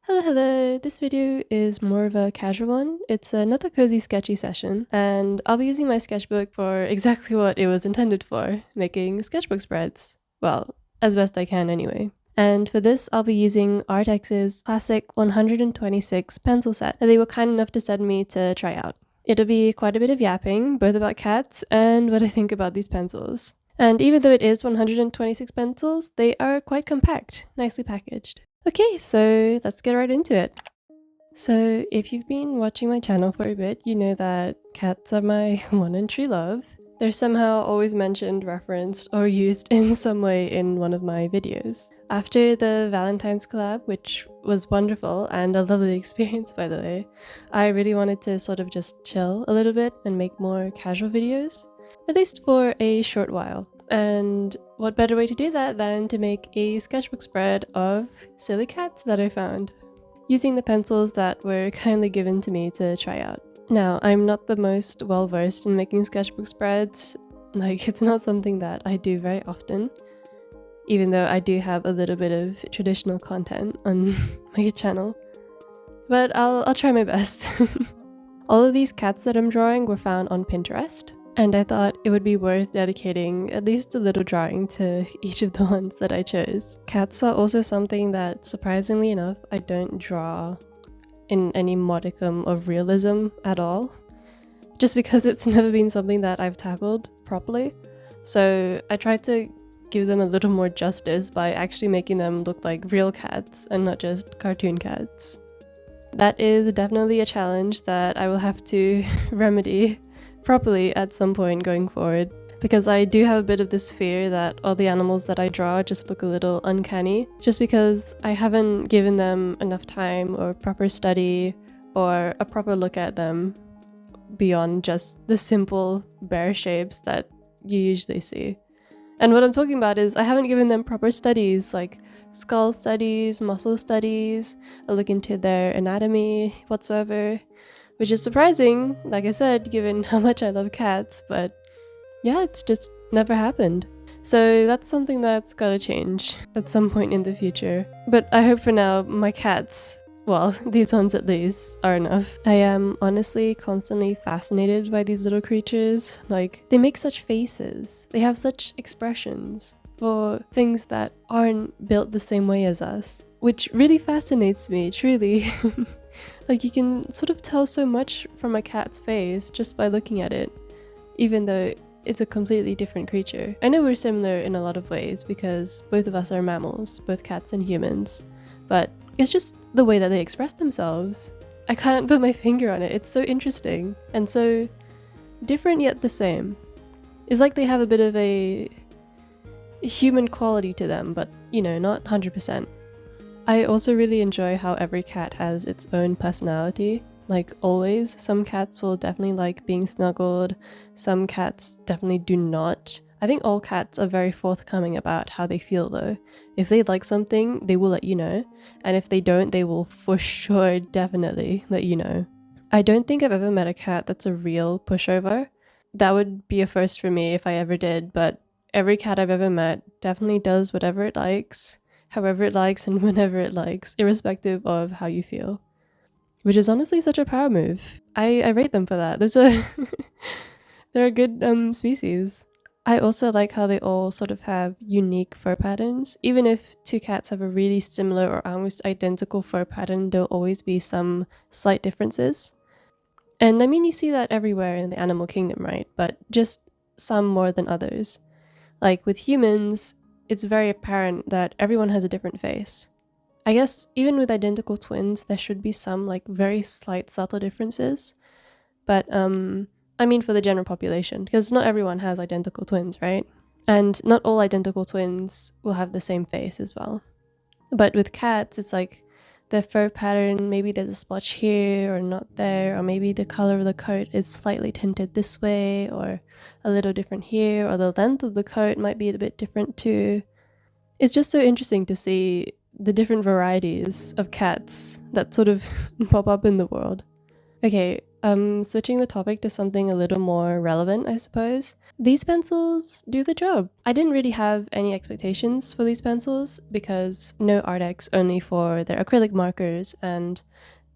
Hello, this video is more of a casual one. It's another cozy sketchy session, and I'll be using my sketchbook for exactly what it was intended for, making sketchbook spreads. Well, as best I can anyway. And for this, I'll be using ArtX's classic 126 pencil set that they were kind enough to send me to try out. It'll be quite a bit of yapping, both about cats and what I think about these pencils. And even though it is 126 pencils, they are quite compact, nicely packaged. Okay, so let's get right into it. So if you've been watching my channel for a bit, you know that cats are my one and true love. They're somehow always mentioned, referenced, or used in some way in one of my videos. After the Valentine's collab, which was wonderful and a lovely experience by the way, I really wanted to sort of just chill a little bit and make more casual videos, at least for a short while. And what better way to do that than to make a sketchbook spread of silly cats that I found, using the pencils that were kindly given to me to try out. Now, I'm not the most well versed in making sketchbook spreads, it's not something that I do very often, even though I do have a little bit of traditional content on my channel. But I'll try my best. All of these cats that I'm drawing were found on Pinterest, and I thought it would be worth dedicating at least a little drawing to each of the ones that I chose. Cats are also something that, surprisingly enough, I don't draw in any modicum of realism at all, just because it's never been something that I've tackled properly. So I tried to give them a little more justice by actually making them look like real cats and not just cartoon cats. That is definitely a challenge that I will have to remedy properly at some point going forward, because I do have a bit of this fear that all the animals that I draw just look a little uncanny, just because I haven't given them enough time or proper study or a proper look at them beyond just the simple bare shapes that you usually see. And what I'm talking about is I haven't given them proper studies like skull studies, muscle studies, a look into their anatomy whatsoever, which is surprising, like I said, given how much I love cats, but yeah, it's just never happened. So that's something that's gotta change at some point in the future. But I hope for now my cats, well, these ones at least, are enough. I am honestly constantly fascinated by these little creatures. They make such faces, they have such expressions for things that aren't built the same way as us, which really fascinates me, truly. You can sort of tell so much from a cat's face just by looking at it, even though it's a completely different creature. I know we're similar in a lot of ways because both of us are mammals, both cats and humans, but it's just the way that they express themselves. I can't put my finger on it, it's so interesting and so different yet the same. It's like they have a bit of a human quality to them, but not 100%. I also really enjoy how every cat has its own personality. Like always, some cats will definitely like being snuggled, some cats definitely do not. I think all cats are very forthcoming about how they feel though. If they like something, they will let you know, and if they don't, they will for sure definitely let you know. I don't think I've ever met a cat that's a real pushover. That would be a first for me if I ever did, but every cat I've ever met definitely does whatever it likes, however it likes, and whenever it likes, irrespective of how you feel. Which is honestly such a power move. I rate them for that. They're a good species. I also like how they all sort of have unique fur patterns. Even if two cats have a really similar or almost identical fur pattern, there'll always be some slight differences. And I mean, you see that everywhere in the animal kingdom, right? But just some more than others. Like with humans, it's very apparent that everyone has a different face. I guess even with identical twins, there should be some very slight subtle differences. But I mean for the general population, because not everyone has identical twins, right? And not all identical twins will have the same face as well. But with cats, it's like their fur pattern, maybe there's a splotch here or not there, or maybe the color of the coat is slightly tinted this way or a little different here, or the length of the coat might be a bit different too. It's just so interesting to see the different varieties of cats that sort of pop up in the world. Okay, switching the topic to something a little more relevant, I suppose. These pencils do the job. I didn't really have any expectations for these pencils because no Artex, only for their acrylic markers and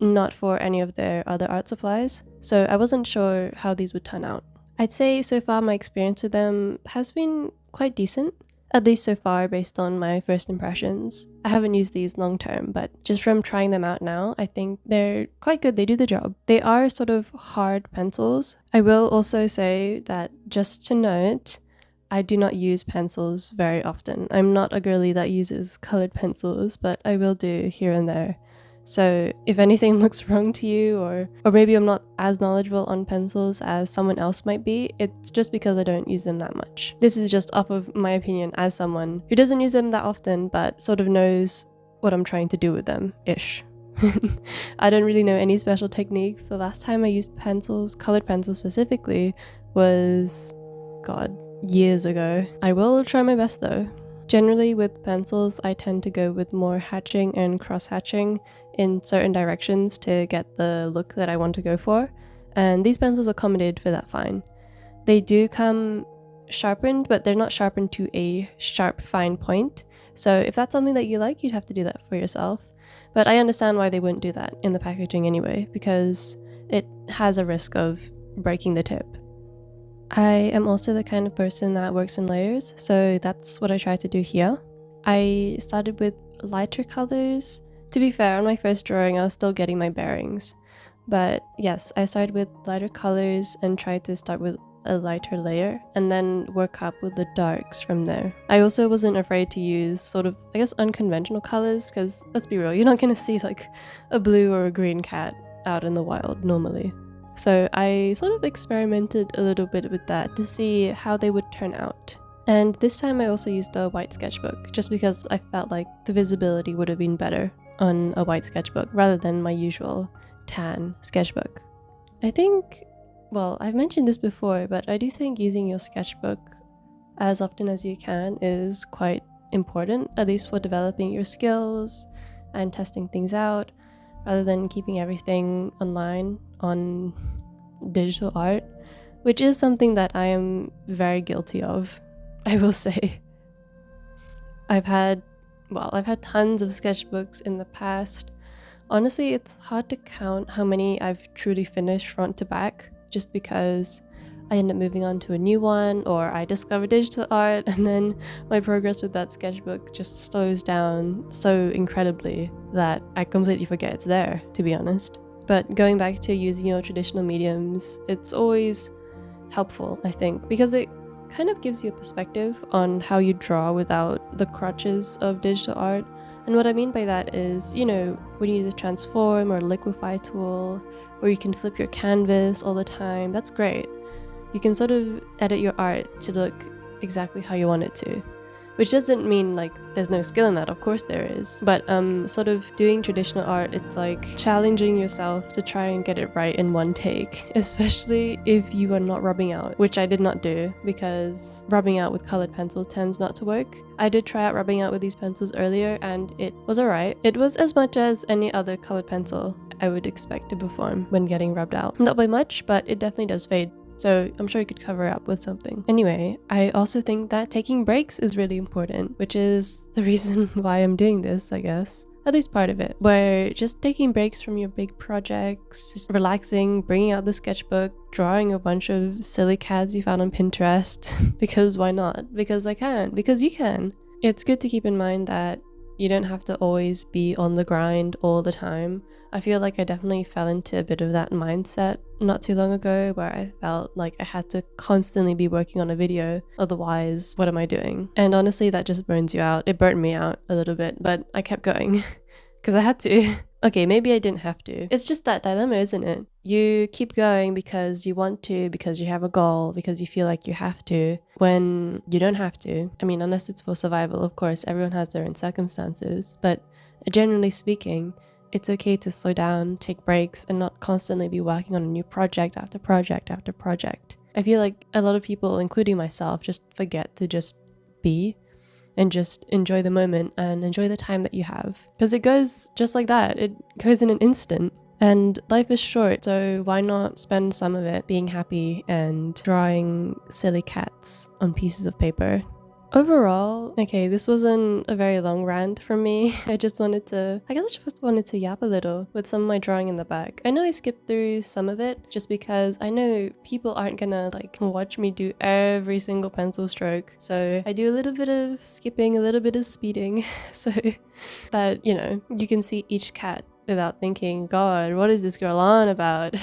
not for any of their other art supplies, so I wasn't sure how these would turn out. I'd say so far my experience with them has been quite decent, at least so far based on my first impressions. I haven't used these long term, but just from trying them out now, I think they're quite good. They do the job. They are sort of hard pencils. I will also say that, just to note, I do not use pencils very often. I'm not a girly that uses colored pencils, but I will do here and there. So if anything looks wrong to you, or maybe I'm not as knowledgeable on pencils as someone else might be, it's just because I don't use them that much. This is just off of my opinion as someone who doesn't use them that often, but sort of knows what I'm trying to do with them-ish. I don't really know any special techniques. The last time I used pencils, colored pencils specifically, was, God, years ago. I will try my best though. Generally with pencils, I tend to go with more hatching and cross-hatching in certain directions to get the look that I want to go for, and these pencils accommodated for that fine. They do come sharpened, but they're not sharpened to a sharp, fine point, so if that's something that you like, you'd have to do that for yourself. But I understand why they wouldn't do that in the packaging anyway, because it has a risk of breaking the tip. I am also the kind of person that works in layers, so that's what I try to do here. I started with lighter colors. To be fair, on my first drawing I was still getting my bearings, but yes, I started with lighter colors and tried to start with a lighter layer and then work up with the darks from there. I also wasn't afraid to use sort of, I guess, unconventional colors, because let's be real, you're not going to see like a blue or a green cat out in the wild normally. So I sort of experimented a little bit with that to see how they would turn out. And this time I also used a white sketchbook, just because I felt like the visibility would have been better on a white sketchbook rather than my usual tan sketchbook. I think, well, I've mentioned this before, but I do think using your sketchbook as often as you can is quite important, at least for developing your skills and testing things out, rather than keeping everything online on digital art, which is something that I am very guilty of, I will say. I've had tons of sketchbooks in the past. Honestly, it's hard to count how many I've truly finished front to back, just because I end up moving on to a new one, or I discover digital art, and then my progress with that sketchbook just slows down so incredibly that I completely forget it's there, to be honest. But going back to using your traditional mediums, it's always helpful, I think, because it kind of gives you a perspective on how you draw without the crutches of digital art. And what I mean by that is, you know, when you use a transform or liquify tool, or you can flip your canvas all the time, that's great. You can sort of edit your art to look exactly how you want it to. Which doesn't mean like there's no skill in that, of course there is. But sort of doing traditional art, it's like challenging yourself to try and get it right in one take, especially if you are not rubbing out, which I did not do because rubbing out with colored pencils tends not to work. I did try out rubbing out with these pencils earlier and it was alright. It was as much as any other colored pencil I would expect to perform when getting rubbed out. Not by much, but it definitely does fade. So I'm sure you could cover up with something. Anyway, I also think that taking breaks is really important, which is the reason why I'm doing this, I guess. At least part of it. Where just taking breaks from your big projects, just relaxing, bringing out the sketchbook, drawing a bunch of silly cats you found on Pinterest. Because why not? Because I can. Because you can. It's good to keep in mind that you don't have to always be on the grind all the time. I feel like I definitely fell into a bit of that mindset not too long ago, where I felt like I had to constantly be working on a video, otherwise what am I doing? And honestly, that just burns you out. It burnt me out a little bit, but I kept going because I had to. Okay, maybe I didn't have to. It's just that dilemma, isn't it? You keep going because you want to, because you have a goal, because you feel like you have to, when you don't have to. I mean, unless it's for survival, of course, everyone has their own circumstances, but generally speaking, it's okay to slow down, take breaks, and not constantly be working on a new project after project after project. I feel like a lot of people, including myself, just forget to just be and just enjoy the moment and enjoy the time that you have. Because it goes just like that. It goes in an instant. And life is short, so why not spend some of it being happy and drawing silly cats on pieces of paper? Overall, okay, this wasn't a very long rant from me. I just wanted to yap a little with some of my drawing in the back. I know I skipped through some of it just because I know people aren't gonna like watch me do every single pencil stroke. So I do a little bit of skipping, a little bit of speeding, so that, you know, you can see each cat without thinking, God, what is this girl on about?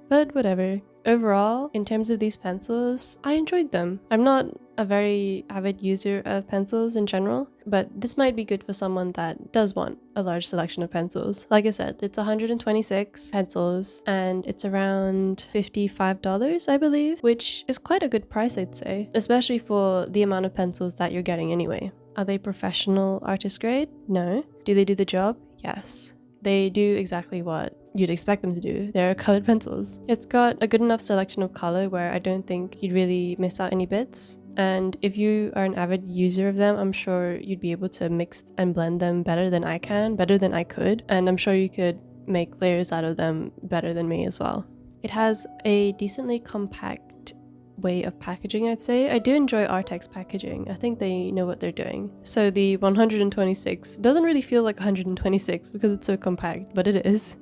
But whatever. Overall, in terms of these pencils, I enjoyed them. I'm not a very avid user of pencils in general, but this might be good for someone that does want a large selection of pencils. Like I said, it's 126 pencils and it's around $55, I believe, which is quite a good price, I'd say, especially for the amount of pencils that you're getting anyway. Are they professional artist grade? No. Do they do the job? Yes. They do exactly what you'd expect them to do. They're colored pencils. It's got a good enough selection of color where I don't think you'd really miss out any bits. And if you are an avid user of them, I'm sure you'd be able to mix and blend them better than I can, better than I could. And I'm sure you could make layers out of them better than me as well. It has a decently compact way of packaging, I'd say. I do enjoy Artex packaging. I think they know what they're doing. So the 126 doesn't really feel like 126 because it's so compact, but it is.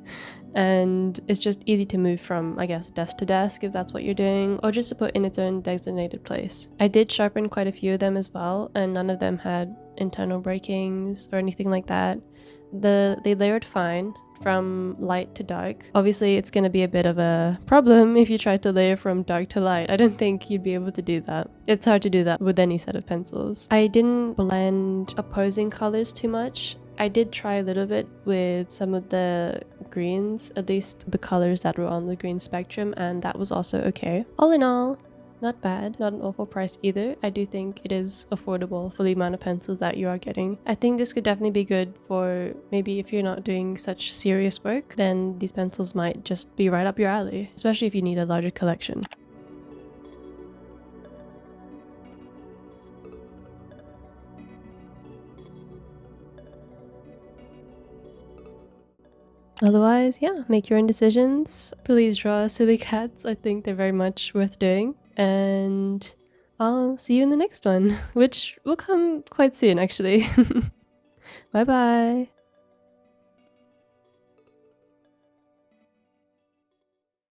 And it's just easy to move from, I guess, desk to desk if that's what you're doing, or just to put in its own designated place. I did sharpen quite a few of them as well, and none of them had internal breakings or anything like that. They layered fine from light to dark. Obviously, it's going to be a bit of a problem if you try to layer from dark to light. I don't think you'd be able to do that. It's hard to do that with any set of pencils. I didn't blend opposing colors too much. I did try a little bit with some of the greens, at least the colors that were on the green spectrum, and that was also okay. All in all, not bad, not an awful price either. I do think it is affordable for the amount of pencils that you are getting. I think this could definitely be good for maybe if you're not doing such serious work, then these pencils might just be right up your alley, especially if you need a larger collection. Otherwise, yeah, make your own decisions. Please draw silly cats. I think they're very much worth doing. And I'll see you in the next one, which will come quite soon, actually. Bye bye.